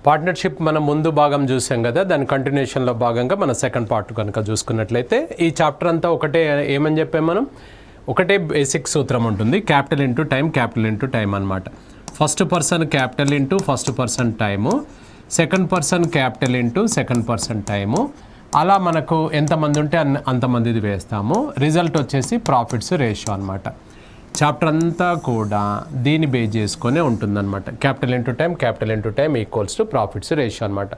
Partnership మనం ముందు భాగం చూసాం కదా, దాని కంటిన్యూషన్లో భాగంగా మన సెకండ్ పార్ట్ కనుక చూసుకున్నట్లయితే ఈ చాప్టర్ అంతా ఒకటే ఏమని చెప్పాం మనం, ఒకటే బేసిక్ సూత్రం ఉంటుంది, క్యాపిటల్ ఇంటూ టైం అనమాట. First person capital into first person time, second person capital into second person time. అలా మనకు ఎంతమంది ఉంటే అంతమందిది వేస్తాము. రిజల్ట్ వచ్చేసి ప్రాఫిట్స్ రేషియో అనమాట. చాప్టర్ అంతా కూడా దీన్ని బేస్ చేసుకునే ఉంటుందన్నమాట. Capital into time equals to profits ratio అనమాట.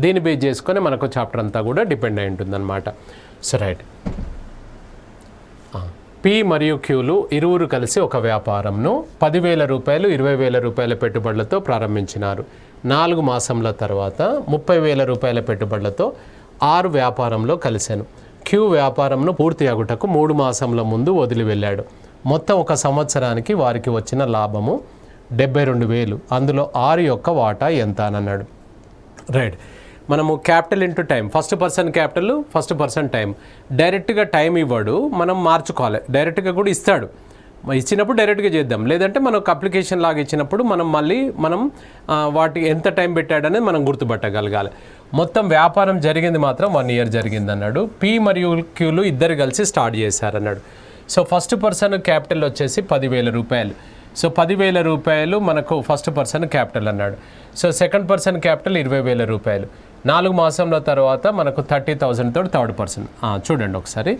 దీన్ని బేస్ చేసుకొని మనకు చాప్టర్ అంతా కూడా డిపెండ్ అయి ఉంటుందన్నమాట. సో రైట్, పి మరియు క్యూలు ఇరువురు కలిసి ఒక వ్యాపారంను 10,000 రూపాయలు 20,000 రూపాయల పెట్టుబడులతో ప్రారంభించినారు. 4 మాసంల తర్వాత 30,000 రూపాయల పెట్టుబడులతో 6 వ్యాపారంలో కలిశాను. క్యూ వ్యాపారంను పూర్తి అగుటకు 3 మాసంల ముందు వదిలి వెళ్ళాడు. మొత్తం 1 సంవత్సరానికి వారికి వచ్చిన లాభము 72,000. అందులో 6 యొక్క వాటా ఎంత అని అన్నాడు. రైట్, మనము capital into time, first person capital first person time. డైరెక్ట్గా టైం ఇవ్వడు, మనం మార్చుకోవాలి. డైరెక్ట్గా కూడా ఇస్తాడు, ఇచ్చినప్పుడు డైరెక్ట్గా చేద్దాం. లేదంటే మనకు అప్లికేషన్ లాగా ఇచ్చినప్పుడు మనం వాటి ఎంత టైం పెట్టాడనేది మనం గుర్తుపట్టగలగాలి. మొత్తం వ్యాపారం జరిగింది మాత్రం 1 ఇయర్ జరిగింది అన్నాడు. పి మరియు క్యూలు ఇద్దరు కలిసి స్టార్ట్ చేశారన్నాడు. సో ఫస్ట్ పర్సన్ క్యాపిటల్ వచ్చేసి 10,000 రూపాయలు. సో 10,000 రూపాయలు మనకు ఫస్ట్ పర్సన్ క్యాపిటల్ అన్నాడు. సో సెకండ్ పర్సన్ క్యాపిటల్ 20,000 రూపాయలు. 4 మాసంల తర్వాత మనకు 30,000 తోటి థర్డ్ పర్సన్. చూడండి ఒకసారి,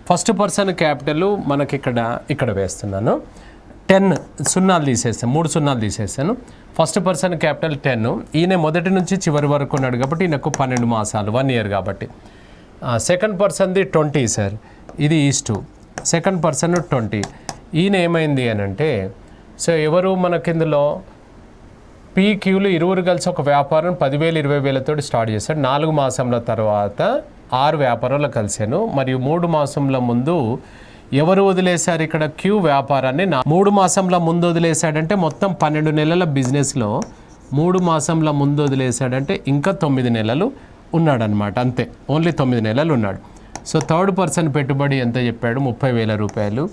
ఫస్ట్ పర్సన్ క్యాపిటల్ మనకి ఇక్కడ వేస్తున్నాను. 10 సున్నాలు తీసేస్తాను, 3 సున్నాలు తీసేస్తాను. First person capital 10. ఈయన మొదటి నుంచి చివరి వరకు ఉన్నాడు కాబట్టి ఈయనకు 12 మాసాలు, 1 ఇయర్ కాబట్టి. సెకండ్ పర్సన్ది 20 సార్, ఇది ఈస్టు. Second person 20. ఈయన ఏమైంది అని అంటే, సో ఎవరు మనకి ఇందులో పీక్యూలు ఇరువురు కలిసి ఒక వ్యాపారం 10,000 20,000 తోటి స్టార్ట్ చేశాడు. 4 మాసంల తర్వాత 6 వ్యాపారాలు కలిశాను. మరియు 3 మాసంల ముందు ఎవరు వదిలేశారు ఇక్కడ, క్యూ వ్యాపారాన్ని 3 మాసంల ముందు వదిలేశాడంటే మొత్తం 12 నెలల బిజినెస్లో 3 మాసంల ముందు వదిలేశాడంటే ఇంకా 9 నెలలు ఉన్నాడనమాట. అంతే, ఓన్లీ 9 నెలలు ఉన్నాడు. సో థర్డ్ పర్సన్ పెట్టుబడి ఎంత చెప్పాడు, 30,000 రూపాయలు.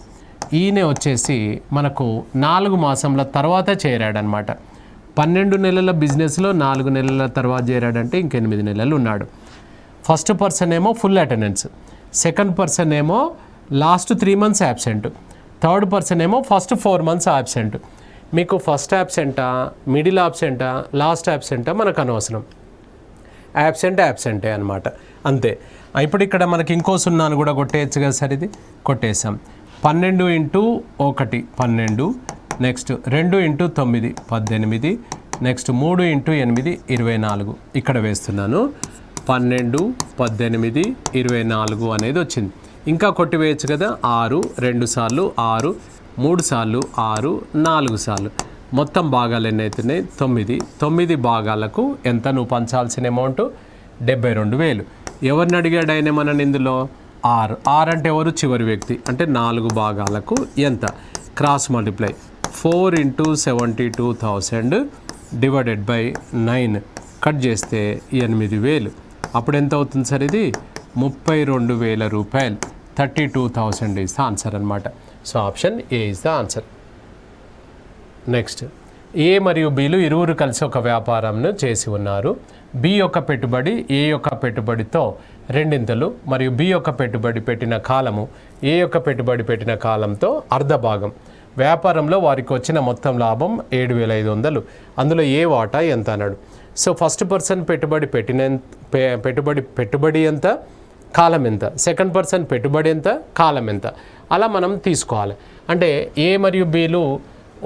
ఈయన వచ్చేసి మనకు 4 మాసంల తర్వాత చేరాడనమాట. 12 నెలల బిజినెస్లో 4 నెలల తర్వాత చేరాడంటే ఇంక 8 నెలలు ఉన్నాడు. ఫస్ట్ పర్సన్ ఏమో ఫుల్ అటెండెన్స్, సెకండ్ పర్సన్ ఏమో last 3 months absent, third person ఏమో ఫస్ట్ 4 మంత్స్ యాబ్సెంట్. మీకు ఫస్ట్ యాబ్సెంటా, మిడిల్ యాబ్సెంటా, లాస్ట్ యాబ్సెంటా మనకు అనవసరం. యాబ్సెంటే అనమాట, అంతే. ఇప్పుడు ఇక్కడ మనకి ఇంకో సున్నాను కూడా కొట్టేయచ్చు కదా సార్, ఇది కొట్టేసాం. 12 × 1 12, నెక్స్ట్ 2 × 9 18, నెక్స్ట్ 3 × 8 24. ఇక్కడ వేస్తున్నాను 12 18 24 అనేది వచ్చింది. ఇంకా కొట్టివేయచ్చు కదా, 6 2 సార్లు 6, 3 సార్లు 6, 4 సార్లు. మొత్తం భాగాలు ఎన్ని అవుతున్నాయి, 9 భాగాలకు ఎంత నువ్వు పంచాల్సిన అమౌంట్ 72,000. ఎవరిని అడిగాడు ఆయన మనని ఇందులో, ఆర్ అంటే ఎవరు, చివరి వ్యక్తి. అంటే 4 భాగాలకు ఎంత, cross multiply 4 × 72,000 divided by 9 cut చేస్తే 8,000. అప్పుడు ఎంత అవుతుంది సార్, ఇది 32,000 రూపాయలు. 32,000 ఈజ్ ద ఆన్సర్ అనమాట. So option A is the answer. Next, A మరియు బిలు ఇరువురు కలిసి ఒక వ్యాపారంను చేసి ఉన్నారు. బి యొక్క పెట్టుబడి ఏ యొక్క పెట్టుబడితో 2 మరియు బి యొక్క పెట్టుబడి పెట్టిన కాలము ఏ యొక్క పెట్టుబడి పెట్టిన కాలంతో అర్ధ భాగం. వ్యాపారంలో వారికి వచ్చిన మొత్తం లాభం 7,500. అందులో ఏ వాటా ఎంత అన్నాడు. సో ఫస్ట్ పర్సన్ పెట్టుబడి ఎంత, కాలం ఎంత, సెకండ్ పర్సన్ పెట్టుబడి ఎంత, కాలం ఎంత, అలా మనం తీసుకోవాలి. అంటే ఏ మరియు బిలు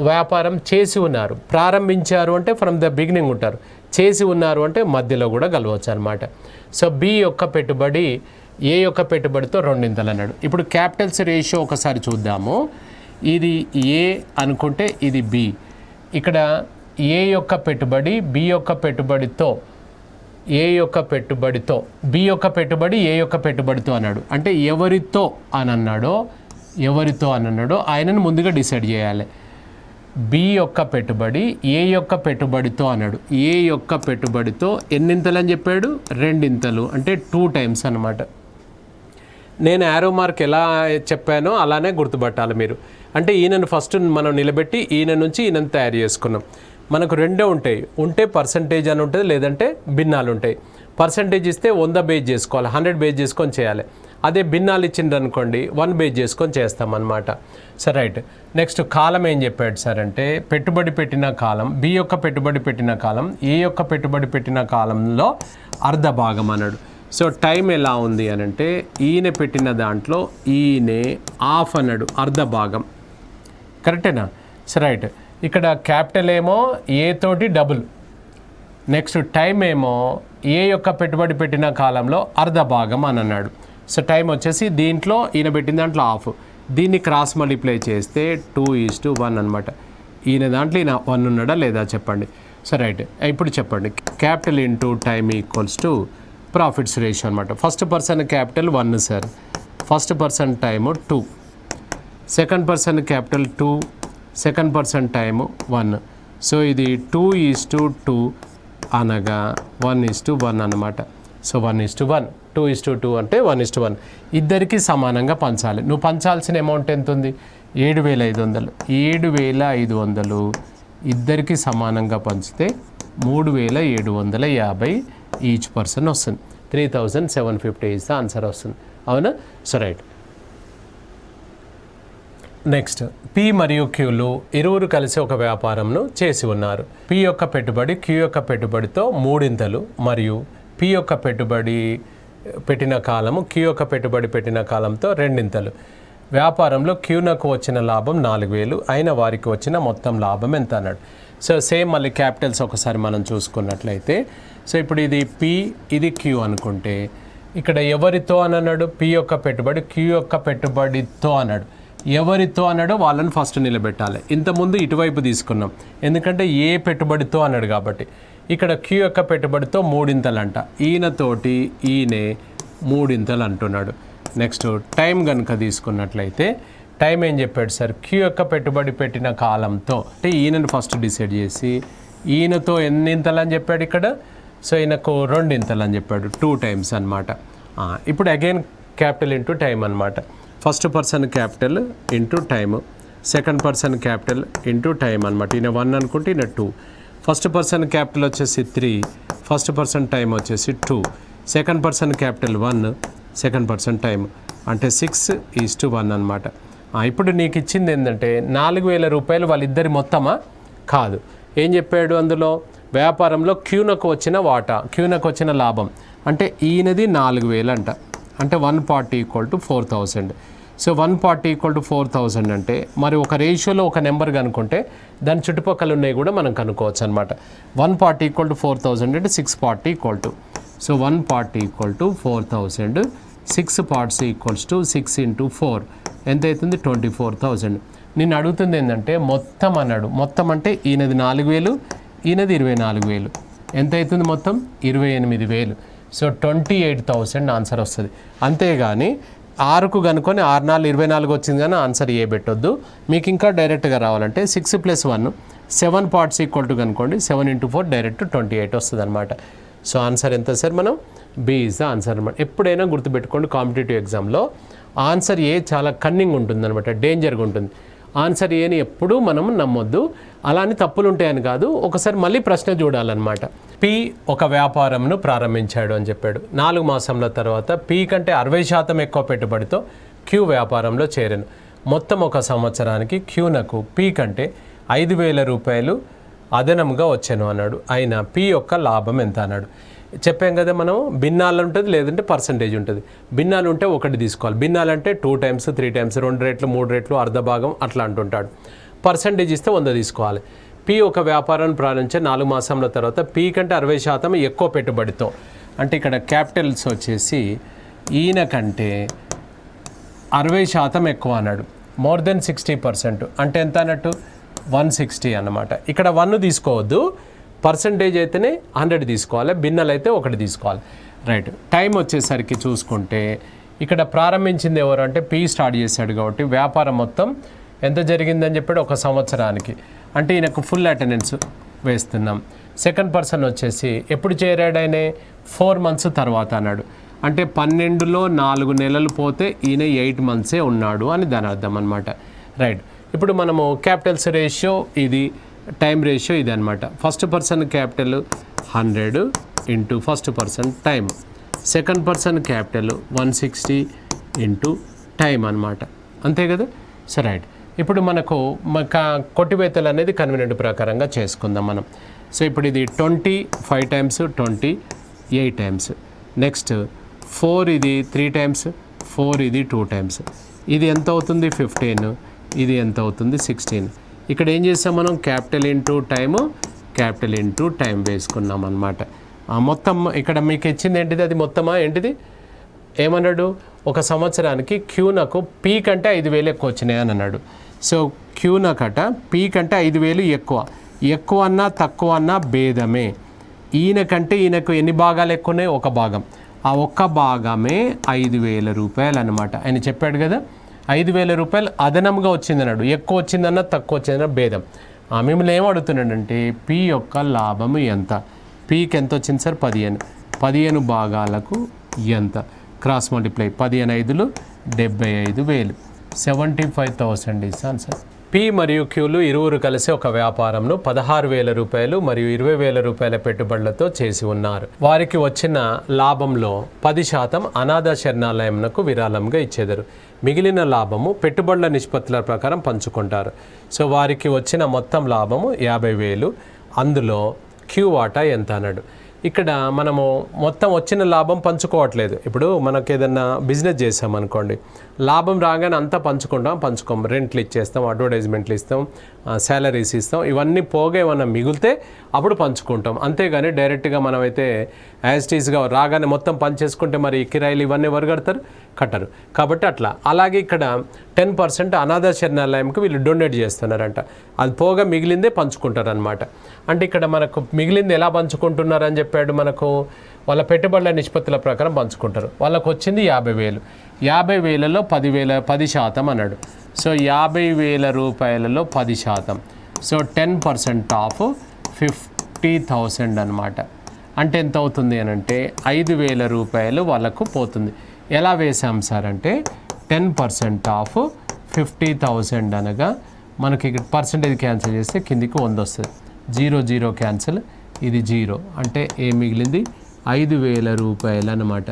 వ్యాపారం చేసి ఉన్నారు, ప్రారంభించారు అంటే ఫ్రమ్ ద బిగినింగ్ ఉంటారు, చేసి ఉన్నారు అంటే మధ్యలో కూడా కలవచ్చు అనమాట. సో బి యొక్క పెట్టుబడి ఏ యొక్క పెట్టుబడితో 2 అన్నాడు. ఇప్పుడు క్యాపిటల్స్ రేషియో ఒకసారి చూద్దాము. ఇది ఏ అనుకుంటే ఇది బి. ఇక్కడ ఏ యొక్క పెట్టుబడి బి యొక్క పెట్టుబడితో ఏ యొక్క పెట్టుబడితో బి యొక్క పెట్టుబడి ఏ యొక్క పెట్టుబడితో అన్నాడు. అంటే ఎవరితో అని అన్నాడో ఆయనను ముందుగా డిసైడ్ చేయాలి. బి యొక్క పెట్టుబడి ఏ యొక్క పెట్టుబడితో అన్నాడు. ఏ యొక్క పెట్టుబడితో ఎన్నింతలు అని చెప్పాడు, 2 అంటే 2 టైమ్స్ అనమాట. నేను యారో మార్క్ ఎలా చెప్పానో అలానే గుర్తుపట్టాలి మీరు. అంటే ఈయనను ఫస్ట్ మనం నిలబెట్టి ఈయన నుంచి ఈయనను తయారు చేసుకున్నాం. మనకు రెండే ఉంటాయి, ఉంటే పర్సంటేజ్ అని ఉంటుంది, లేదంటే భిన్నాలు ఉంటాయి. పర్సంటేజ్ ఇస్తే 100 బేస్ చేసుకోవాలి, 100 బేస్ చేసుకొని చేయాలి. అదే భిన్నాలు ఇచ్చిండ్రు అనుకోండి 1 బేస్ చేసుకొని చేస్తామన్నమాట. సరే రైట్. నెక్స్ట్ కాలం ఏం చెప్పాడు సార్ అంటే పెట్టుబడి పెట్టిన కాలం, బి యొక్క పెట్టుబడి పెట్టిన కాలం, ఏ యొక్క పెట్టుబడి పెట్టిన కాలంలో అర్ధ భాగం అన్నాడు. సో టైం ఎలా ఉంది అని అంటే ఈయన పెట్టిన దాంట్లో ఈయనే హాఫ్ అన్నాడు, అర్ధ భాగం. కరెక్టేనా? సరే రైట్. ఇక్కడ క్యాపిటల్ ఏమో ఏ తోటి డబుల్. నెక్స్ట్ టైం ఏమో ఏ యొక్క పెట్టుబడి పెట్టిన కాలంలో అర్ధ భాగం అని అన్నాడు. సో టైం వచ్చేసి దీంట్లో ఈయన పెట్టిన దాంట్లో హాఫ్, దీన్ని క్రాస్ మల్టిప్లై చేస్తే 2:1 అనమాట. ఈయన దాంట్లో ఈయన 1 ఉన్నాడా లేదా చెప్పండి. So right. ఇప్పుడు చెప్పండి, capital into time equals to profits ratio అనమాట. First person capital 1 sir, first person time 2, second person capital 2, second person time 1. So ఇది 2:2 అనగా 1:1 అనమాట. సో 1:1, 2:2 అంటే 1:1. ఇద్దరికి సమానంగా పంచాలి. నువ్వు పంచాల్సిన అమౌంట్ ఎంత ఉంది? 7,500. 7,500 ఇద్దరికి సమానంగా పంచితే 3,750 ఈచ్ పర్సన్ వస్తుంది. 3,750 ఇస్ ద ఆన్సర్ వస్తుంది. అవునా? So right. నెక్స్ట్, పి మరియు క్యూలు ఇరువురు కలిసి ఒక వ్యాపారంను చేసి ఉన్నారు. పి యొక్క పెట్టుబడి క్యూ యొక్క పెట్టుబడితో 3 మరియు పి యొక్క పెట్టుబడి పెట్టిన కాలము క్యూ యొక్క పెట్టుబడి పెట్టిన కాలంతో 2. వ్యాపారంలో క్యూనకు వచ్చిన లాభం 4,000, అయిన వారికి వచ్చిన మొత్తం లాభం ఎంత అన్నాడు. సో సేమ్ మళ్ళీ క్యాపిటల్స్ ఒకసారి మనం చూసుకున్నట్లయితే, సో ఇప్పుడు ఇది పి, ఇది క్యూ అనుకుంటే ఇక్కడ ఎవరితో అని అన్నాడు? పి యొక్క పెట్టుబడి క్యూ యొక్క పెట్టుబడితో అన్నాడు. ఎవరితో అన్నాడో వాళ్ళని ఫస్ట్ నిలబెట్టాలి. ఇంతకుముందు ఇటువైపు తీసుకున్నాం, ఎందుకంటే ఏ పెట్టుబడితో అన్నాడు కాబట్టి. ఇక్కడ క్యూ యొక్క పెట్టుబడితో 3 అంట, ఈయనతోటి ఈయనే 3 అంటున్నాడు. నెక్స్ట్ టైం కనుక తీసుకున్నట్లయితే టైం ఏం చెప్పాడు సార్? క్యూ యొక్క పెట్టుబడి పెట్టిన కాలంతో, అంటే ఈయనను ఫస్ట్ డిసైడ్ చేసి ఈయనతో ఎన్నింతలు అని చెప్పాడు ఇక్కడ. సో ఈయనకు 2 అని చెప్పాడు, 2 times అనమాట. ఇప్పుడు అగైన్ క్యాపిటల్ ఇంటూ టైం అనమాట. First person capital into time, second person capital into time అనమాట. ఈయన 1 అనుకుంటే ఈయన 2. ఫస్ట్ పర్సన్ క్యాపిటల్ వచ్చేసి 3, ఫస్ట్ పర్సన్ టైం వచ్చేసి 2, second person capital 1, second person time అంటే 6:1 అనమాట. ఇప్పుడు నీకు ఇచ్చింది ఏంటంటే 4,000 రూపాయలు వాళ్ళిద్దరి మొత్తమా? కాదు. ఏం చెప్పాడు అందులో? వ్యాపారంలో క్యూనకు వచ్చిన వాటా, క్యూనకు వచ్చిన లాభం అంటే ఈయనది 4,000 అంట, అంటే 140 = 4,000. సో 140 = 4,000 అంటే మరి ఒక రేషియోలో ఒక నెంబర్ కనుక్కుంటే దాని చుట్టుపక్కల ఉన్నాయి కూడా మనం కనుక్కోవచ్చు అనమాట. 140 = 4,000 అంటే 640 = సో 140 = 4,000, 6 parts = 6 × 4 ఎంత అవుతుంది? 24,000. నేను అడుగుతుంది ఏంటంటే మొత్తం అన్నాడు. మొత్తం అంటే ఈయనది 4,000, ఈయనది 24,000, ఎంత అవుతుంది మొత్తం? 28,000. సో 28,000 ఆన్సర్ వస్తుంది. అంతేగాని 6కు కనుక్కొని 6 4 24 వచ్చింది కానీ ఆన్సర్ ఏ పెట్టొద్దు. మీకు ఇంకా డైరెక్ట్గా రావాలంటే 6 + 1 7 parts = కనుక్కోండి, 7 × 4 డైరెక్ట్ 28 వస్తుంది అనమాట. సో ఆన్సర్ ఎంత సార్? మనం బి ఈజ్ ద ఆన్సర్ అనమాట. ఎప్పుడైనా గుర్తుపెట్టుకోండి, కాంపిటేటివ్ ఎగ్జామ్లో ఆన్సర్ ఏ చాలా కన్నింగ్ ఉంటుంది అనమాట, డేంజర్గా ఉంటుంది. ఆన్సర్ ఏని ఎప్పుడూ మనం నమ్మొద్దు. అలానే తప్పులు ఉంటాయని కాదు, ఒకసారి మళ్ళీ ప్రశ్న చూడాలన్నమాట. పి ఒక వ్యాపారంను ప్రారంభించాడు అని చెప్పాడు. 4 మాసంల తర్వాత పి కంటే 60% ఎక్కువ పెట్టుబడితో క్యూ వ్యాపారంలో చేరాను. మొత్తం ఒక సంవత్సరానికి క్యూనకు పి కంటే 5,000 రూపాయలు అదనంగా వచ్చాను అన్నాడు. అయినా పి యొక్క లాభం ఎంత అన్నాడు. చెప్పాం కదా మనం, భిన్నాలు ఉంటుంది లేదంటే పర్సంటేజ్ ఉంటుంది. భిన్నాలు ఉంటే ఒకటి తీసుకోవాలి. భిన్నాలు అంటే 2 times 3 times 2 రెట్లు 3 రెట్లు అర్ధ భాగం అట్లా అంటుంటాడు. పర్సంటేజ్ ఇస్తే 100 తీసుకోవాలి. పి ఒక వ్యాపారాన్ని ప్రారంభించే 4 మాసంల తర్వాత పి కంటే 60% ఎక్కువ పెట్టుబడితో, అంటే ఇక్కడ క్యాపిటల్స్ వచ్చేసి ఈయన కంటే 60% ఎక్కువ అన్నాడు. మోర్ దెన్ 60% అంటే ఎంత అన్నట్టు? 160 అన్నమాట. ఇక్కడ 1 తీసుకోవద్దు, పర్సంటేజ్ అయితేనే 100 తీసుకోవాలి, భిన్నలు అయితే 1 తీసుకోవాలి. రైట్. టైం వచ్చేసరికి చూసుకుంటే ఇక్కడ ప్రారంభించింది ఎవరు అంటే పి స్టార్ట్ చేశాడు కాబట్టి వ్యాపారం మొత్తం ఎంత జరిగిందని చెప్పాడు? ఒక సంవత్సరానికి. అంటే ఈయనకు ఫుల్ అటెండెన్స్ వేస్తున్నాం. సెకండ్ పర్సన్ వచ్చేసి ఎప్పుడు చేరాడు? ఆయన 4 months తర్వాత అన్నాడు. అంటే 12లో 4 నెలలు పోతే ఈయన 8 months ఉన్నాడు అని దాని అర్థం అనమాట. రైట్. ఇప్పుడు మనము క్యాపిటల్స్ రేషియో ఇది, టైం రేషియో ఇది అనమాట. First person capital 100 into first person time, second person capital 160 into time అనమాట. అంతే కదా. సరే రైట్. ఇప్పుడు మనకు కొట్టివేతలు అనేది కన్వీనియంట్ ప్రకారంగా చేసుకుందాం మనం. సో ఇప్పుడు ఇది 20 5 టైమ్స్ 20 8 టైమ్స్. నెక్స్ట్ 4 ఇది 3 టైమ్స్, 4 ఇది 2 టైమ్స్. ఇది ఎంత అవుతుంది 15, ఇది ఎంత అవుతుంది 16. ఇక్కడ ఏం చేసాం మనం capital into time capital into time వేసుకున్నాం అనమాట. మొత్తం ఇక్కడ మీకు ఇచ్చింది ఏంటిది, అది మొత్తమా ఏంటిది ఏమన్నాడు, ఒక సంవత్సరానికి క్యూ నాకు పీ కంటే 5,000 ఎక్కువ వచ్చినాయి అని అన్నాడు. సో క్యూ నాకట పీ కంటే 5,000 ఎక్కువ అన్నా తక్కువ అన్నా భేదమే. ఈయన కంటే ఈయనకు ఎన్ని భాగాలు ఎక్కువ ఉన్నాయి, ఒక భాగం. ఆ ఒక్క భాగమే 5,000 రూపాయలు అనమాట. ఆయన చెప్పాడు కదా 5,000 రూపాయలు అదనంగా వచ్చిందన్నాడు, ఎక్కువ వచ్చిందన్నా తక్కువ వచ్చిందన్న భేదం. మిమ్మల్ని ఏం అడుగుతున్నాడంటే పీ యొక్క లాభము ఎంత, పీకి ఎంత వచ్చింది సార్ 15 భాగాలకు ఎంత, cross multiply 15 5లు 75,000, 75,000 is answer. P మరియు క్యూలు ఇరువురు కలిసి ఒక వ్యాపారంను 16,000 రూపాయలు మరియు 20,000 రూపాయల పెట్టుబడులతో చేసి ఉన్నారు. వారికి వచ్చిన లాభంలో 10% అనాథ శరణాలయంకు విరాళంగా ఇచ్చేదారు. మిగిలిన లాభము పెట్టుబడుల నిష్పత్తుల ప్రకారం పంచుకుంటారు. సో వారికి వచ్చిన మొత్తం లాభము 50,000. అందులో క్యూ వాటా ఎంత అన్నాడు. ఇక్కడ మనము మొత్తం వచ్చిన లాభం పంచుకోవట్లేదు. ఇప్పుడు మనకు ఏదన్నా బిజినెస్ చేసామనుకోండి, లాభం రాగానే అంతా పంచుకోము, రెంట్లు ఇచ్చేస్తాం, అడ్వర్టైజ్మెంట్లు ఇస్తాం, శాలరీస్ ఇస్తాం, ఇవన్నీ పోగా ఏమన్నా మిగిలితే అప్పుడు పంచుకుంటాం. అంతేగాని డైరెక్ట్గా మనమైతే యాజ్ టీజ్గా రాగానే మొత్తం పంచేసుకుంటే మరి కిరాయిలు ఇవన్నీ ఎవరు కట్టరు. కాబట్టి అలాగే ఇక్కడ 10% అనాథ శరణాలయంకి వీళ్ళు డొనేట్ చేస్తున్నారంట. అది పోగా మిగిలిందే పంచుకుంటారనమాట. అంటే ఇక్కడ మనకు మిగిలింది ఎలా పంచుకుంటున్నారని చెప్పాడు, మనకు వాళ్ళ పెట్టుబడుల నిష్పత్తుల ప్రకారం పంచుకుంటారు. వాళ్ళకు వచ్చింది 50,000, 50,000లో 10% అన్నాడు. సో 50,000 రూపాయలలో 10%, సో 10% ఆఫ్ 50,000 అనమాట. అంటే ఎంత అవుతుంది అని అంటే 5,000 రూపాయలు వాళ్ళకు పోతుంది. ఎలా వేసాం సార్ అంటే 10% ఆఫ్ 50,000 అనగా మనకి పర్సెంటేజ్ క్యాన్సిల్ చేస్తే కిందికి 100 వస్తుంది. 0 0 క్యాన్సిల్, ఇది 0 అంటే ఏం మిగిలింది 5,000 రూపాయలు అనమాట.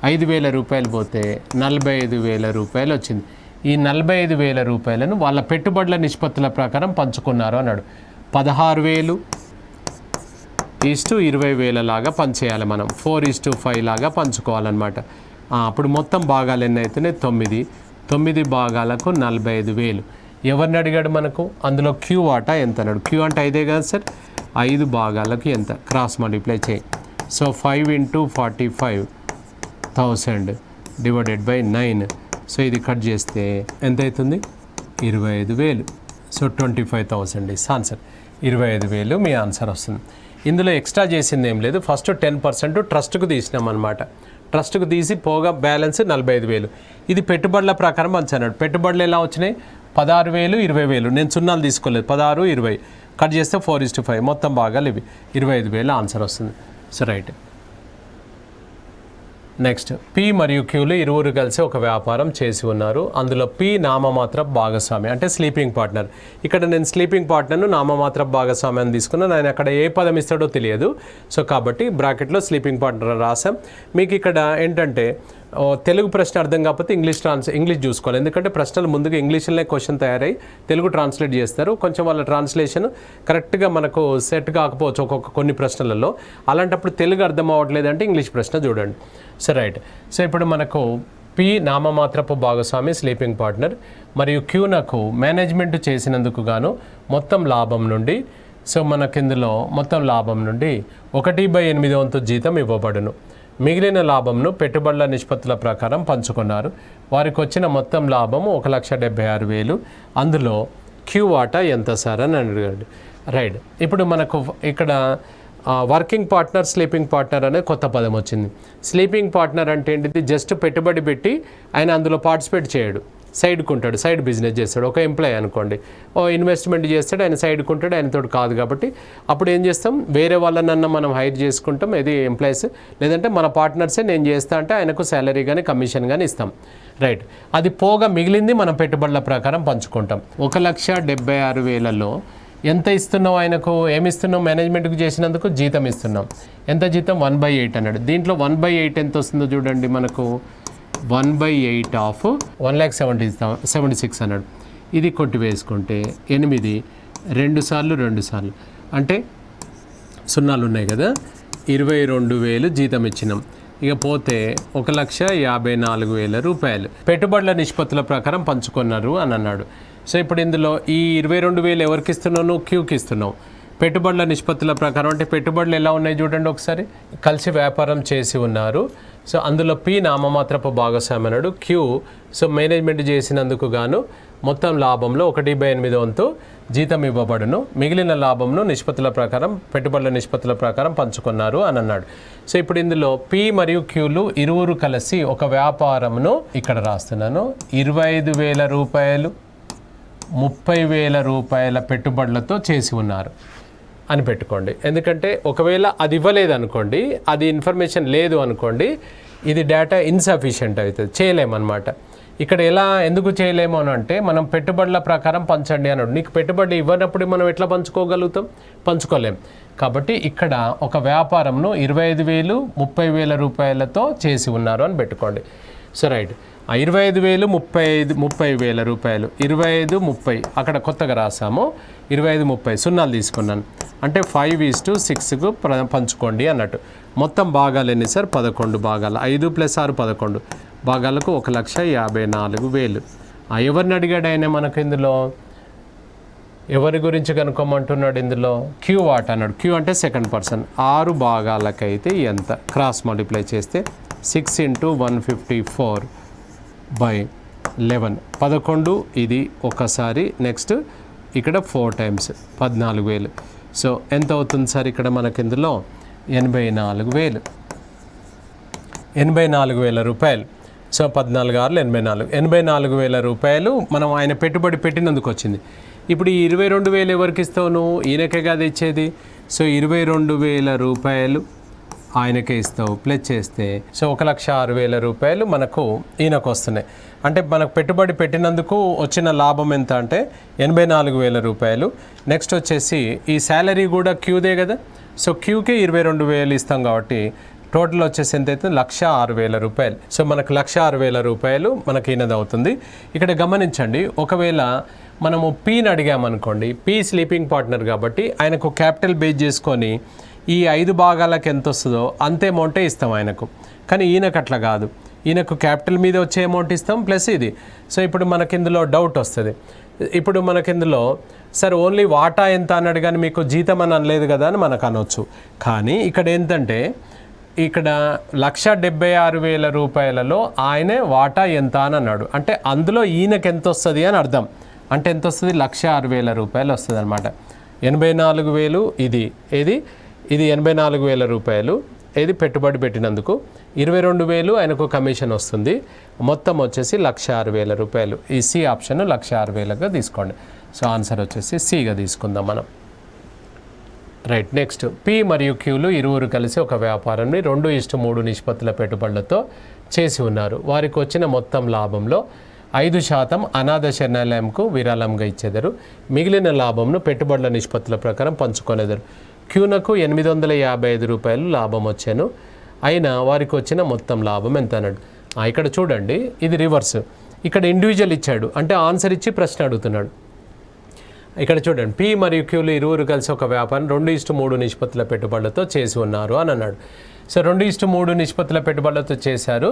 5,000 రూపాయలు పోతే 45,000 రూపాయలు వచ్చింది. ఈ 45,000 రూపాయలను వాళ్ళ పెట్టుబడుల నిష్పత్తుల ప్రకారం పంచుకున్నారు అన్నాడు. 16,000 = 20,000 లాగా పంచేయాలి మనం. 4:5 లాగా పంచుకోవాలన్నమాట. అప్పుడు మొత్తం భాగాలు ఎన్ని అవుతున్నాయి 9 భాగాలకు 45,000. ఎవరిని అడిగాడు మనకు, అందులో క్యూ వాటా ఎంత అన్నాడు. క్యూ అంటే 5 కదా సార్, 5 భాగాలకు ఎంత, క్రాస్ మల్టిప్లై చేయి. సో 5 × 45,000 / 9. సో ఇది కట్ చేస్తే ఎంత అవుతుంది 25,000. So 25,000 is answer. 25,000 me answer వస్తుంది. ఇందులో ఎక్స్ట్రా చేసింది ఏం లేదు. ఫస్ట్ 10% ట్రస్ట్కు తీసినాం అనమాట. ట్రస్ట్కు తీసి పోగా బ్యాలెన్స్ 45,000. ఇది పెట్టుబడుల ప్రకారం పంచాడు. పెట్టుబడులు ఎలా వచ్చినాయి 16,000 20,000. నేను సున్నాలు తీసుకోలేదు, 16 20 కట్ చేస్తే 4:5 మొత్తం భాగాలు ఇవి 25,000 ఆన్సర్ వస్తుంది. So right. నెక్స్ట్ పి మరియు క్యూలు ఇరువురు కలిసి ఒక వ్యాపారం చేసి ఉన్నారు. అందులో పి నామమాత్ర భాగస్వామి అంటే స్లీపింగ్ పార్ట్నర్. ఇక్కడ నేను స్లీపింగ్ పార్ట్నర్ను నామమాత్ర భాగస్వామి అని తీసుకున్నాను. ఆయన అక్కడ ఏ పదం ఇస్తాడో తెలియదు. సో కాబట్టి బ్రాకెట్లో స్లీపింగ్ పార్ట్నర్ రాసాం. మీకు ఇక్కడ ఏంటంటే తెలుగు ప్రశ్న అర్థం కాకపోతే ఇంగ్లీష్ చూసుకోవాలి. ఎందుకంటే ప్రశ్నలు ముందుగా ఇంగ్లీష్లోనే క్వశ్చన్ తయారై తెలుగు ట్రాన్స్లేట్ చేస్తారు. కొంచెం వాళ్ళ ట్రాన్స్లేషన్ కరెక్ట్గా మనకు సెట్ కాకపోవచ్చు కొన్ని ప్రశ్నలలో. అలాంటప్పుడు తెలుగు అర్థం అవ్వట్లేదు అంటే ఇంగ్లీష్ ప్రశ్న చూడండి. So right. సో ఇప్పుడు మనకు పి నామమాత్రపు భాగస్వామి స్లీపింగ్ పార్ట్నర్ మరియు క్యూ నాకు మేనేజ్మెంట్ చేసినందుకు గాను మొత్తం లాభం నుండి, సో మనకిందులో మొత్తం లాభం నుండి 1/8 వంతు జీతం ఇవ్వబడును. మిగిలిన లాభంను పెట్టుబడుల నిష్పత్తుల ప్రకారం పంచుకున్నారు. వారికి వచ్చిన మొత్తం లాభము 1,76,000. అందులో క్యూ వాటా ఎంత సార్ అని అడిగాడు. రైట్. ఇప్పుడు మనకు ఇక్కడ వర్కింగ్ పార్ట్నర్ స్లీపింగ్ పార్ట్నర్ అనే కొత్త పదం వచ్చింది. స్లీపింగ్ పార్ట్నర్ అంటే ఏంటిది, జస్ట్ పెట్టుబడి పెట్టి ఆయన అందులో పార్టిసిపేట్ చేయడు, సైడ్కు ఉంటాడు, సైడ్ బిజినెస్ చేస్తాడు. ఒక ఎంప్లాయ్ అనుకోండి, ఇన్వెస్ట్మెంట్ చేస్తాడు, ఆయన సైడ్కు ఉంటాడు, ఆయనతో కాదు. కాబట్టి అప్పుడు ఏం చేస్తాం, వేరే వాళ్ళనన్నా మనం హైర్ చేసుకుంటాం, ఇది ఎంప్లాయీస్, లేదంటే మన పార్ట్నర్సే నేను చేస్తా అంటే ఆయనకు శాలరీ కానీ కమిషన్ కానీ ఇస్తాం. రైట్. అది పోగా మిగిలింది మనం పెట్టుబడుల ప్రకారం పంచుకుంటాం. 1,76,000లో ఎంత ఇస్తున్నావు ఆయనకు, ఏమి ఇస్తున్నావు, మేనేజ్మెంట్కి చేసినందుకు జీతం ఇస్తున్నాం. ఎంత జీతం? 1/8 అన్నాడు. దీంట్లో 1/8 ఎంత వస్తుందో చూడండి మనకు. 1/8 ఆఫ్ 1,76,000 అన్నాడు. ఇది కొట్టి వేసుకుంటే 8, 2 సార్లు 2 సార్లు అంటే సున్నాలు ఉన్నాయి కదా, 22,000 జీతం ఇచ్చినాం. ఇక పోతే 1,54,000 రూపాయలు పెట్టుబడుల నిష్పత్తుల ప్రకారం పంచుకున్నారు అని అన్నాడు. సో ఇప్పుడు ఇందులో ఈ 22,000 ఎవరికి ఇస్తున్నావు? నువ్వు క్యూకి ఇస్తున్నావు. పెట్టుబడుల నిష్పత్తుల ప్రకారం అంటే పెట్టుబడులు ఎలా ఉన్నాయి చూడండి ఒకసారి. కలిసి వ్యాపారం చేసి ఉన్నారు. సో అందులో పి నామమాత్రపు భాగస్వామి అన్నాడు. క్యూ సో మేనేజ్మెంట్ చేసినందుకు గాను మొత్తం లాభంలో 1/8 వంతు జీతం ఇవ్వబడును. మిగిలిన లాభంను నిష్పత్తుల ప్రకారం పెట్టుబడుల నిష్పత్తుల ప్రకారం పంచుకున్నారు అని అన్నాడు. సో ఇప్పుడు ఇందులో పి మరియు క్యూలు ఇరువురు కలిసి ఒక వ్యాపారంను ఇక్కడ రాస్తున్నాను. 25,000 రూపాయలు 30,000 రూపాయల పెట్టుబడులతో చేసి ఉన్నారు అని పెట్టుకోండి. ఎందుకంటే ఒకవేళ అది ఇవ్వలేదు అనుకోండి, అది ఇన్ఫర్మేషన్ లేదు అనుకోండి, ఇది డేటా ఇన్సఫిషియెంట్ అవుతుంది, చేయలేమన్నమాట. ఇక్కడ ఎందుకు చేయలేము అని అంటే మనం పెట్టుబడుల ప్రకారం పంచండి అన్నాడు. నీకు పెట్టుబడి ఇవ్వనప్పుడు మనం ఎట్లా పంచుకోగలుగుతాం? పంచుకోలేం. కాబట్టి ఇక్కడ ఒక వ్యాపారంను 25,000 30,000 రూపాయలతో చేసి ఉన్నారు అని పెట్టుకోండి. సో రైట్, 25,000 30,000 రూపాయలు 25 30 అక్కడ కొత్తగా రాసాము. 25 30 సున్నాలు తీసుకున్నాను అంటే 5:6కు పంచుకోండి అన్నట్టు. మొత్తం భాగాలు ఎన్ని సార్? 11 భాగాలు. 5 + 6 11 భాగాలకు 1,54,000. ఎవరిని అడిగాడు ఆయన మనకు? ఇందులో ఎవరి గురించి కనుక్కోమంటున్నాడు? ఇందులో క్యూ వాట్ అన్నాడు. క్యూ అంటే సెకండ్ పర్సన్. 6 భాగాలకైతే ఎంత? క్రాస్ మల్టిప్లై చేస్తే 6 × 154/11 11. ఇది ఒకసారి. నెక్స్ట్ ఇక్కడ 4 టైమ్స్ 14,000. సో ఎంత అవుతుంది సార్ ఇక్కడ మనకి? ఇందులో 84,000 రూపాయలు. సో 14 6 84 84,000 రూపాయలు మనం ఆయన పెట్టుబడి పెట్టినందుకు వచ్చింది. ఇప్పుడు ఈ 22,000 ఎవరికి ఇస్తావు నువ్వు? ఈయనకే కాదు ఇచ్చేది. సో 22,000 రూపాయలు ఆయనకే ఇస్తావు. ప్లస్ చేస్తే సో 1,06,000 రూపాయలు మనకు ఈయనకు వస్తున్నాయి. అంటే మనకు పెట్టుబడి పెట్టినందుకు వచ్చిన లాభం ఎంత అంటే 84,000 రూపాయలు. నెక్స్ట్ వచ్చేసి ఈ శాలరీ కూడా క్యూదే కదా. సో క్యూకే 22,000 ఇస్తాం కాబట్టి టోటల్ వచ్చేసి ఎంత అవుతుంది? 1,06,000 రూపాయలు. సో మనకు 1,06,000 రూపాయలు మనకి ఈయనది అవుతుంది. ఇక్కడ గమనించండి, ఒకవేళ మనము పీని అడిగామనుకోండి, పీ స్లీపింగ్ పార్ట్నర్ కాబట్టి ఆయనకు క్యాపిటల్ బేస్ చేసుకొని ఈ 5 భాగాలకు ఎంత వస్తుందో అంతే అమౌంటే ఇస్తాం ఆయనకు. కానీ ఈయనకు అట్లా కాదు. ఈయనకు క్యాపిటల్ మీద వచ్చే అమౌంట్ ఇస్తాం ప్లస్ ఇది. సో ఇప్పుడు మనకి ఇందులో డౌట్ వస్తుంది. ఇప్పుడు మనకి ఇందులో సార్ ఓన్లీ వాటా ఎంత అన్నాడు కానీ మీకు జీతం అని అనలేదు కదా అని మనకు అనొచ్చు. కానీ ఇక్కడ ఏంటంటే ఇక్కడ 1,76,000 రూపాయలలో ఆయనే వాటా ఎంత అని అన్నాడు. అంటే అందులో ఈయనకు ఎంత వస్తుంది అని అర్థం. అంటే ఎంత వస్తుంది? 1,06,000 రూపాయలు వస్తుంది అనమాట. 84,000 ఇది 84,000 రూపాయలు ఏది పెట్టుబడి పెట్టినందుకు. 22,000 ఆయనకు కమిషన్ వస్తుంది. మొత్తం వచ్చేసి 1,06,000 రూపాయలు. ఈ సి ఆప్షన్ 1,06,000గా తీసుకోండి. సో ఆన్సర్ వచ్చేసి సిగా తీసుకుందాం మనం. రైట్, నెక్స్ట్ పి మరియు క్యూలు ఇరువురు కలిసి ఒక వ్యాపారాన్ని 2:3 నిష్పత్తుల పెట్టుబడులతో చేసి ఉన్నారు. వారికి వచ్చిన మొత్తం లాభంలో 5% అనాథ శరణాలయంకు విరాళంగా ఇచ్చేదారు. మిగిలిన లాభంను పెట్టుబడుల నిష్పత్తుల ప్రకారం పంచుకునేదారు. క్యూనకు 855 రూపాయలు లాభం వచ్చాను. అయినా వారికి వచ్చిన మొత్తం లాభం ఎంత అన్నాడు. ఇక్కడ చూడండి, ఇది రివర్స్. ఇక్కడ ఇండివిజువల్ ఇచ్చాడు అంటే ఆన్సర్ ఇచ్చి ప్రశ్న అడుగుతున్నాడు. ఇక్కడ చూడండి, పి మరియు క్యూలు ఇరువురు కలిసి ఒక వ్యాపారం 2:3 నిష్పత్తుల పెట్టుబడులతో చేసి ఉన్నారు అని అన్నాడు. సో 2:3 నిష్పత్తుల పెట్టుబడులతో చేశారు.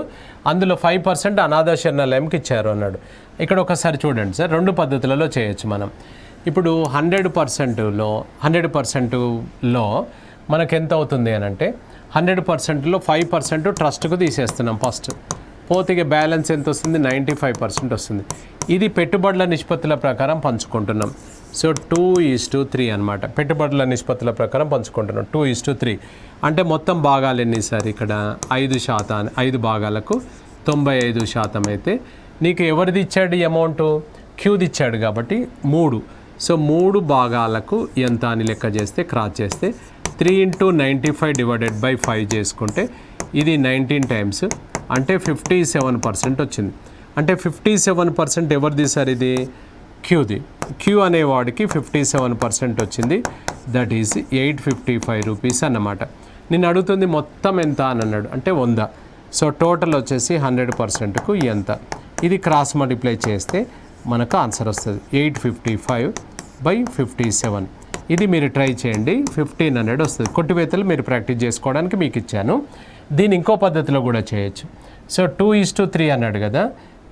అందులో 5% అనాథ శరణాలయంకి ఇచ్చారు అన్నాడు. ఇక్కడ ఒకసారి చూడండి సార్, 2 పద్ధతులలో చేయొచ్చు మనం. ఇప్పుడు 100%లో మనకు ఎంత అవుతుంది అని అంటే 100%లో 5% ట్రస్ట్కు తీసేస్తున్నాం ఫస్ట్. పోతిగా బ్యాలెన్స్ ఎంత వస్తుంది? 95% వస్తుంది. ఇది పెట్టుబడుల నిష్పత్తుల ప్రకారం పంచుకుంటున్నాం. సో 2:3 అనమాట. పెట్టుబడుల నిష్పత్తుల ప్రకారం పంచుకుంటున్నాం 2:3. అంటే మొత్తం భాగాలు ఎన్ని సార్? ఇక్కడ 5%. 5 భాగాలకు 95% అయితే నీకు ఎవరిది ఇచ్చాడు ఈ అమౌంట్? క్యూది ఇచ్చాడు కాబట్టి 3. సో 3 భాగాలకు ఎంత అని లెక్క చేస్తే క్రాస్ చేస్తే 3 × 95/5 చేసుకుంటే ఇది 19 టైమ్స్ అంటే 57% వచ్చింది. అంటే 57% ఎవరిది సార్? ఇది క్యూది. క్యూ అనేవాడికి 57% వచ్చింది, దట్ ఈస్ 855 రూపీస్ అన్నమాట. నేను అడుగుతుంది మొత్తం ఎంత అని అన్నాడు, అంటే 100. సో టోటల్ వచ్చేసి 100%కు ఎంత, ఇది క్రాస్ మల్టిప్లై చేస్తే మనకు ఆన్సర్ వస్తుంది 855/57. ఇది మీరు ట్రై చేయండి, 1500 వస్తుంది. కొట్టివేతలు మీరు ప్రాక్టీస్ చేసుకోవడానికి మీకు ఇచ్చాను. దీని ఇంకో పద్ధతిలో కూడా చేయొచ్చు. సో 2:3 అన్నాడు కదా,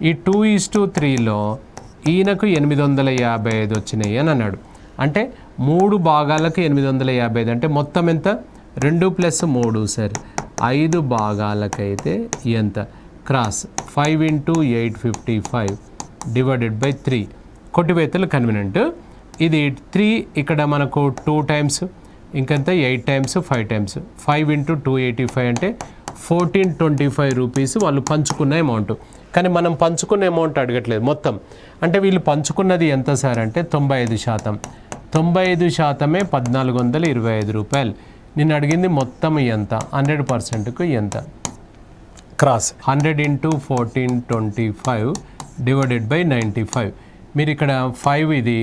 ఈ 2:3లో ఈయనకు 855 వచ్చినాయి అని అన్నాడు. అంటే 3 భాగాలకు 855 అంటే మొత్తం ఎంత, 2 + 3 సార్ 5 భాగాలకైతే ఎంత, క్రాస్ 5 × 855 / 3. కొట్టివేతలు కన్వీనెంట్. ఇది 3 ఇక్కడ మనకు 2 టైమ్స్, ఇంకంత 8 టైమ్స్ 5 టైమ్స్, 5 × 285 అంటే 1425 రూపీస్ వాళ్ళు పంచుకున్న అమౌంట్. కానీ మనం పంచుకున్న అమౌంట్ అడగట్లేదు, మొత్తం. అంటే వీళ్ళు పంచుకున్నది ఎంత సార్ అంటే 95%. 95%ఏ 1425 రూపాయలు. నేను అడిగింది మొత్తం ఎంత, 100%కు ఎంత, క్రాస్ 100 × 1425 / 95. మీరు ఇక్కడ 5 ఇది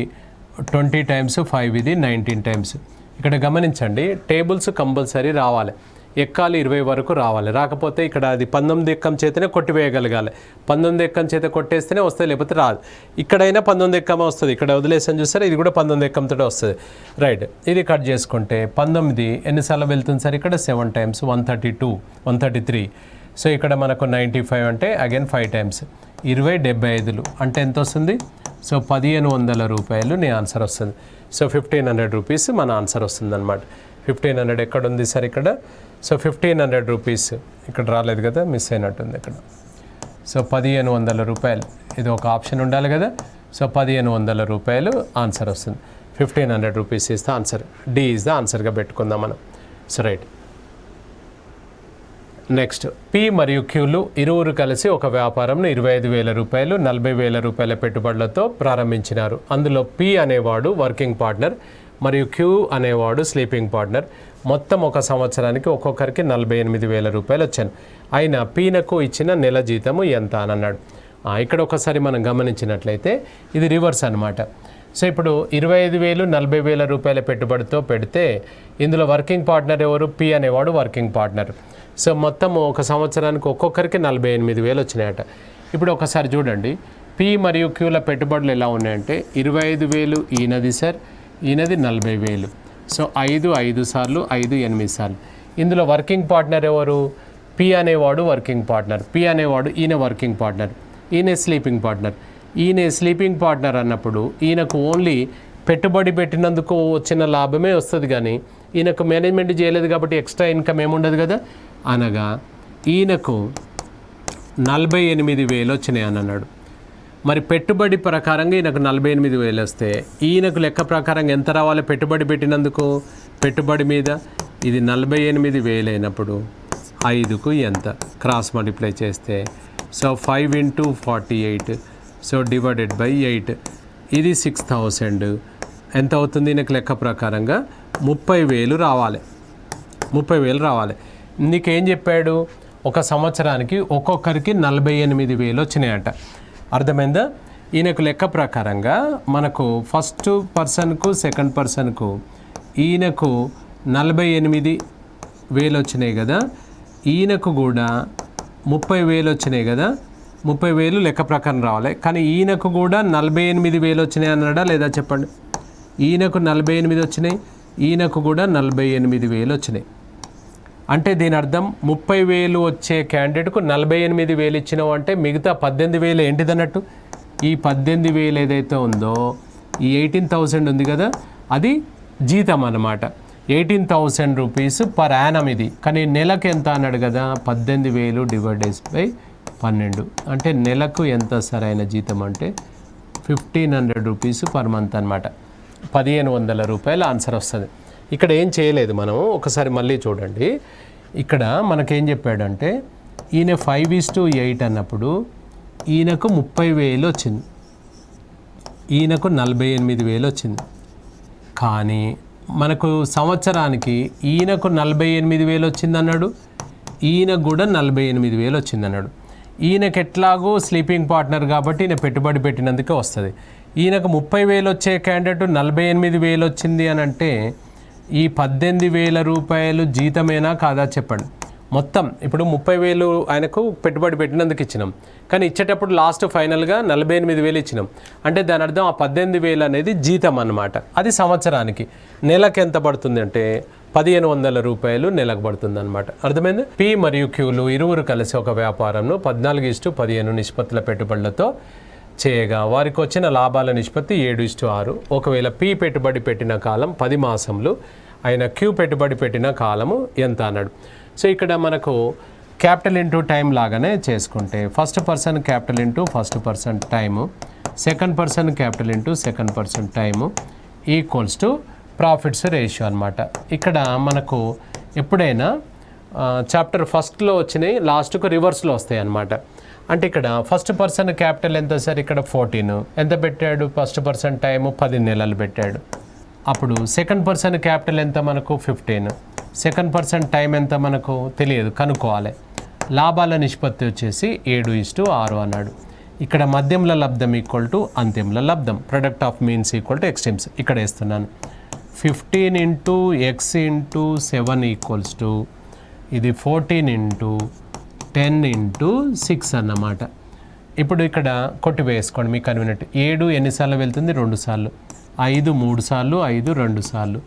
20 టైమ్స్, 5 ఇది 19 టైమ్స్. ఇక్కడ గమనించండి, టేబుల్స్ కంపల్సరీ రావాలి, ఎక్కాలి 20 వరకు రావాలి. రాకపోతే ఇక్కడ అది 19 ఎక్కం చేతనే కొట్టివేయగలగాలి. 19 ఎక్కం చేత కొట్టేస్తేనే వస్తుంది, లేకపోతే రాదు. ఇక్కడైనా 19 ఎక్కమే వస్తుంది, ఇక్కడ వదిలేసాను చూసారా, ఇది కూడా 19 ఎక్కంతో వస్తుంది. రైట్, ఇది కట్ చేసుకుంటే 19 ఎన్నిసార్లు వెళ్తుంది సార్, ఇక్కడ 7 టైమ్స్ 132, 133. సో ఇక్కడ మనకు 95 అంటే అగైన్ 5 టైమ్స్ 20 75 అంటే ఎంత వస్తుంది, సో 1500 రూపాయలు నీ ఆన్సర్ వస్తుంది. సో 1500 రూపీస్ మన ఆన్సర్ వస్తుంది అనమాట. 1500 ఎక్కడ ఉంది సార్ ఇక్కడ, సో 1500 రూపీస్ ఇక్కడ రాలేదు కదా, మిస్ అయినట్టుంది ఇక్కడ. సో 1500 రూపాయలు, ఇది ఒక ఆప్షన్ ఉండాలి కదా. సో 1500 రూపాయలు ఆన్సర్ వస్తుంది. 1500 rupees is the answer, D is the ఆన్సర్గా పెట్టుకుందాం మనం. సో రైట్, నెక్స్ట్ పి మరియు క్యూలు ఇరువురు కలిసి ఒక వ్యాపారంను 25,000 రూపాయలు 40,000 రూపాయల పెట్టుబడులతో ప్రారంభించినారు. అందులో పి అనేవాడు వర్కింగ్ పార్ట్నర్ మరియు క్యూ అనేవాడు స్లీపింగ్ పార్ట్నర్. మొత్తం ఒక సంవత్సరానికి ఒక్కొక్కరికి 48,000 రూపాయలు వచ్చాను. అయినా పీనకు ఇచ్చిన నెల జీతము ఎంత అని అన్నాడు. ఇక్కడ ఒకసారి మనం గమనించినట్లయితే ఇది రివర్స్ అనమాట. సో ఇప్పుడు 25,000 40,000 రూపాయల పెట్టుబడితో పెడితే ఇందులో వర్కింగ్ పార్ట్నర్ ఎవరు, పి అనేవాడు వర్కింగ్ పార్ట్నర్. సో మొత్తం ఒక సంవత్సరానికి ఒక్కొక్కరికి 48,000 వచ్చినాయట. ఇప్పుడు ఒకసారి చూడండి, పి మరియు క్యూల పెట్టుబడులు ఎలా ఉన్నాయంటే 25,000 ఈయనది సార్, ఈయనది 40,000. సో 5 సార్లు 5 8 సార్లు. ఇందులో వర్కింగ్ పార్ట్నర్ ఎవరు, పి అనేవాడు వర్కింగ్ పార్ట్నర్, పి అనేవాడు ఈయన వర్కింగ్ పార్ట్నర్, ఈయన స్లీపింగ్ పార్ట్నర్. ఈయన స్లీపింగ్ పార్ట్నర్ అన్నప్పుడు ఈయనకు ఓన్లీ పెట్టుబడి పెట్టినందుకు వచ్చిన లాభమే వస్తుంది, కానీ ఈయనకు మేనేజ్మెంట్ చేయలేదు కాబట్టి ఎక్స్ట్రా ఇన్కమ్ ఏముండదు కదా. అనగా ఈయనకు 48,000 వచ్చినాయి అని అన్నాడు. మరి పెట్టుబడి ప్రకారంగా ఈయనకు 48,000 వస్తే ఈయనకు లెక్క ప్రకారంగా ఎంత రావాలి పెట్టుబడి పెట్టినందుకు, పెట్టుబడి మీద ఇది 48,000 అయినప్పుడు 5కు ఎంత, క్రాస్ మల్టిప్లై చేస్తే సో 5 × 48 సో / 8 ఇది 6,000 ఎంత అవుతుంది, ఈయనకు లెక్క ప్రకారంగా 30,000 రావాలి. 30,000 రావాలి. నీకేం చెప్పాడు, ఒక సంవత్సరానికి ఒక్కొక్కరికి 48,000 వచ్చినాయట. అర్థమైందా? ఈయనకు లెక్క ప్రకారంగా మనకు ఫస్ట్ పర్సన్కు సెకండ్ పర్సన్కు ఈయనకు 48,000 వచ్చినాయి కదా, ఈయనకు కూడా 30,000 వచ్చినాయి కదా. 30,000 లెక్క ప్రకారం రావాలి, కానీ ఈయనకు కూడా 48,000 వచ్చినాయి అన్నాడా లేదా చెప్పండి. ఈయనకు 48 వచ్చినాయి, ఈయనకు కూడా 48,000 వచ్చినాయి. అంటే దీని అర్థం 30,000 వచ్చే క్యాండిడేట్కు 48,000 ఇచ్చినావు అంటే మిగతా 18,000 ఏంటిదన్నట్టు. ఈ 18,000 ఏదైతే ఉందో ఈ 18,000 ఉంది కదా, అది జీతం అన్నమాట. 18,000 రూపీస్ పర్ యానం ఇది. కానీ నెలకు ఎంత అన్నాడు కదా, 18,000 / 12 అంటే నెలకు ఎంత సరైన జీతం అంటే 1,500 రూపీస్ పర్ మంత్ అనమాట. 1,500 రూపాయలు ఆన్సర్ వస్తుంది. ఇక్కడ ఏం చేయలేదు మనం, ఒకసారి మళ్ళీ చూడండి. ఇక్కడ మనకేం చెప్పాడంటే ఈయన 5:8 అన్నప్పుడు ఈయనకు 30,000 వచ్చింది, ఈయనకు 48,000 వచ్చింది. కానీ మనకు సంవత్సరానికి ఈయనకు 48,000 వచ్చిందన్నాడు, ఈయనకు కూడా 48,000 వచ్చిందన్నాడు. ఈయనకు ఎట్లాగో స్లీపింగ్ పార్ట్నర్ కాబట్టి ఈయన పెట్టుబడి పెట్టినందుకే వస్తుంది. ఈయనకు 30,000 వచ్చే క్యాండిడేట్ 48,000 వచ్చింది అని అంటే ఈ 18,000 రూపాయలు జీతమేనా కాదా చెప్పండి. మొత్తం ఇప్పుడు 30,000 ఆయనకు పెట్టుబడి పెట్టినందుకు ఇచ్చినాం, కానీ ఇచ్చేటప్పుడు లాస్ట్ ఫైనల్గా 48,000 ఇచ్చినాం. అంటే దాని అర్థం ఆ 18,000 అనేది జీతం అన్నమాట. అది సంవత్సరానికి. నెలకు ఎంత పడుతుంది అంటే 1,500 రూపాయలు నెలకు పడుతుంది అనమాట. అర్థమైంది. పి మరియు క్యూలు ఇరువురు కలిసి ఒక వ్యాపారంను 14:15 నిష్పత్తుల పెట్టుబడులతో చేయగా వారికి వచ్చిన లాభాల నిష్పత్తి 7:6. ఒకవేళ పి పెట్టుబడి పెట్టిన కాలం 10 మాసములు అయిన క్యూ పెట్టుబడి పెట్టిన కాలము ఎంత అన్నాడు. సో ఇక్కడ మనకు క్యాపిటల్ ఇంటూ టైం లాగానే చేసుకుంటే first person capital into first person time, second person capital into second person time equals to profits ratio అనమాట. ఇక్కడ మనకు ఎప్పుడైనా చాప్టర్ ఫస్ట్లో వచ్చినాయి లాస్ట్కు రివర్స్లో వస్తాయి అన్నమాట. అంటే ఇక్కడ ఫస్ట్ పర్సన్ క్యాపిటల్ ఎంత సార్, ఇక్కడ 14 ఎంత పెట్టాడు, ఫస్ట్ పర్సన్ టైము 10 నెలలు పెట్టాడు. అప్పుడు సెకండ్ పర్సన్ క్యాపిటల్ ఎంత మనకు 15, సెకండ్ పర్సన్ టైం ఎంత మనకు తెలియదు, కనుక్కోవాలి. లాభాల నిష్పత్తి వచ్చేసి 7:6 అన్నాడు. ఇక్కడ మధ్యంలో లబ్ధం ఈక్వల్ టు అంత్యంలో లబ్ధం, product of means equal to extremes ఇక్కడ వేస్తున్నాను. 15 into X into 7 equals to ఇది 14 ఇంటూ 10 ఇంటూ 6 అన్నమాట. ఇప్పుడు ఇక్కడ కొట్టి వేసుకోండి మీకు కన్వీనియంట్. 7 ఎన్నిసార్లు వెళ్తుంది, 2 సార్లు. 5 3 సార్లు, 5 2 సార్లు.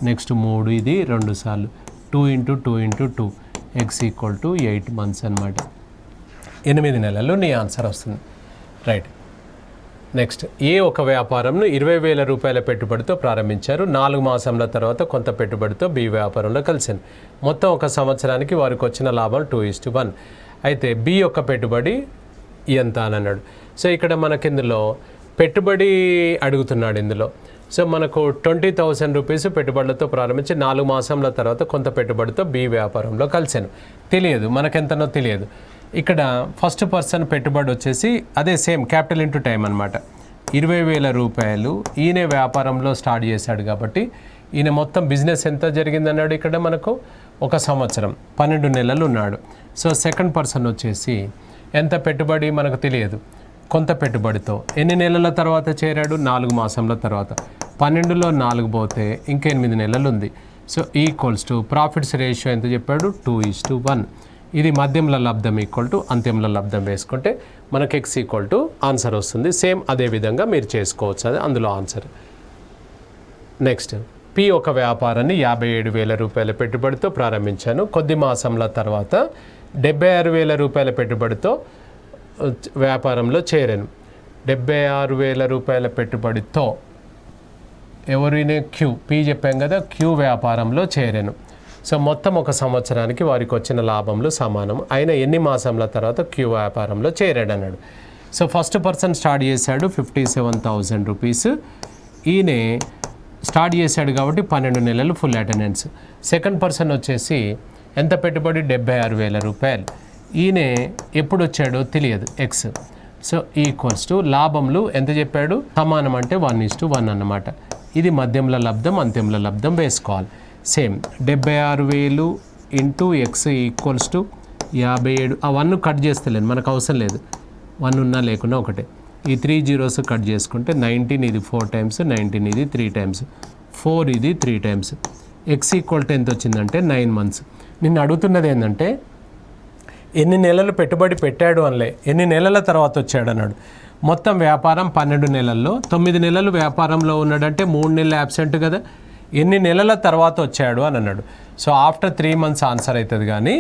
నెక్స్ట్ 3 ఇది 2 సార్లు. 2 into 2 into 2 X equal to 8 months అనమాట. 8 నెలలు నీ ఆన్సర్ వస్తుంది. రైట్. నెక్స్ట్ ఏ ఒక వ్యాపారంను 20,000 రూపాయల పెట్టుబడితో ప్రారంభించారు. 4 మాసంల తర్వాత కొంత పెట్టుబడితో బి వ్యాపారంలో కలిసింది. మొత్తం ఒక సంవత్సరానికి వారికి వచ్చిన లాభం 2:1. అయితే బి యొక్క పెట్టుబడి ఎంత అని అన్నాడు. సో ఇక్కడ మనకి ఇందులో పెట్టుబడి అడుగుతున్నాడు ఇందులో. సో మనకు 20,000 రూపీస్ పెట్టుబడులతో ప్రారంభించి 4 మాసంల తర్వాత కొంత పెట్టుబడితో బి వ్యాపారంలో కలిసాను. తెలియదు మనకెంతనో తెలియదు. ఇక్కడ ఫస్ట్ పర్సన్ పెట్టుబడి వచ్చేసి అదే సేమ్ క్యాపిటల్ ఇంటూ టైం అనమాట. 20,000 రూపాయలు ఈయన వ్యాపారంలో స్టార్ట్ చేశాడు కాబట్టి ఈయన మొత్తం బిజినెస్ ఎంత జరిగిందన్నాడు. ఇక్కడ మనకు ఒక సంవత్సరం 12 నెలలు ఉన్నాడు. సో సెకండ్ పర్సన్ వచ్చేసి ఎంత పెట్టుబడి మనకు తెలియదు, కొంత పెట్టుబడితో ఎన్ని నెలల తర్వాత చేరాడు, 4 మాసంల తర్వాత. 12లో 4 పోతే ఇంకా 8 నెలలు ఉంది. So equals to profits ratio ఎంత చెప్పాడు, 2:1. ఇది మధ్యంలో లబ్ధం ఈక్వల్ టు అంత్యంలో లబ్ధం వేసుకుంటే మనకు ఎక్స్ ఈక్వల్ టు ఆన్సర్ వస్తుంది. సేమ్ అదే విధంగా మీరు చేసుకోవచ్చు, అది అందులో ఆన్సర్. నెక్స్ట్ పి ఒక వ్యాపారాన్ని 57,000 రూపాయల పెట్టుబడితో ప్రారంభించాను. కొద్ది మాసంల తర్వాత 76,000 రూపాయల పెట్టుబడితో వ్యాపారంలో చేరాను. 76,000 రూపాయల పెట్టుబడితో ఎవరైనా క్యూ పి చెప్పాం కదా, క్యూ వ్యాపారంలో చేరాను. సో మొత్తం ఒక సంవత్సరానికి వారికి వచ్చిన లాభంలో సమానం. అయినా ఎన్ని మాసంల తర్వాత క్యూ వ్యాపారంలో చేరాడు అన్నాడు. సో ఫస్ట్ పర్సన్ స్టార్ట్ చేశాడు 57,000 రూపీస్. ఈయనే స్టార్ట్ చేశాడు కాబట్టి 12 నెలలు ఫుల్ అటెండెన్స్. సెకండ్ పర్సన్ వచ్చేసి ఎంత పెట్టుబడి, 76,000 రూపాయలు. ఈయనే ఎప్పుడు వచ్చాడో తెలియదు, ఎక్స్. సో ఈక్వల్స్ టు లాభంలో ఎంత చెప్పాడు, సమానం అంటే 1:1 అన్నమాట. ఇది మధ్యంలో లబ్ధం అంత్యంలో లబ్ధం వేసుకోవాలి. Same 76,000 into X equals to 57. ఆ 1 కట్ చేస్తలేను, మనకు అవసరం లేదు. 1 ఉన్నా లేకున్నా ఒకటే. ఈ 3 zeros కట్ చేసుకుంటే 19 ఇది 4 టైమ్స్, 19 ఇది 3 టైమ్స్, 4 ఇది 3 టైమ్స్. ఎక్స్ ఈక్వల్ టు ఎంత వచ్చిందంటే 9 మంత్స్. నిన్ను అడుగుతున్నది ఏంటంటే ఎన్ని నెలలు పెట్టుబడి పెట్టాడు అనలే, ఎన్ని నెలల తర్వాత వచ్చాడు అన్నాడు. మొత్తం వ్యాపారం 12 నెలల్లో 9 నెలలు వ్యాపారంలో ఉన్నాడంటే 3 నెలలు యాబ్సెంట్ కదా. ఎన్ని నెలల తర్వాత వచ్చాడు అని అన్నాడు. సో ఆఫ్టర్ 3 మంత్స్ ఆన్సర్ అవుతుంది కానీ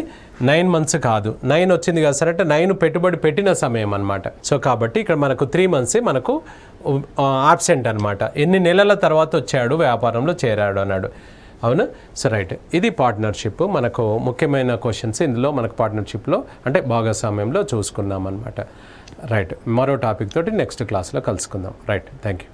9 మంత్స్ కాదు. 9 వచ్చింది కదా సార్ అంటే 9 పెట్టుబడి పెట్టిన సమయం అనమాట. సో కాబట్టి ఇక్కడ మనకు 3 మంత్స్ మనకు ఆబ్సెంట్ అనమాట. ఎన్ని నెలల తర్వాత వచ్చాడు వ్యాపారంలో చేరాడు అన్నాడు. అవునా? సో రైట్, ఇది పార్ట్నర్షిప్. మనకు ముఖ్యమైన క్వశ్చన్స్ ఇందులో మనకు పార్ట్నర్షిప్లో అంటే భాగస్వామ్యంలో చూసుకున్నాం అనమాట. రైట్, మరో టాపిక్ తోటి నెక్స్ట్ క్లాస్లో కలుసుకుందాం. Right, thank you.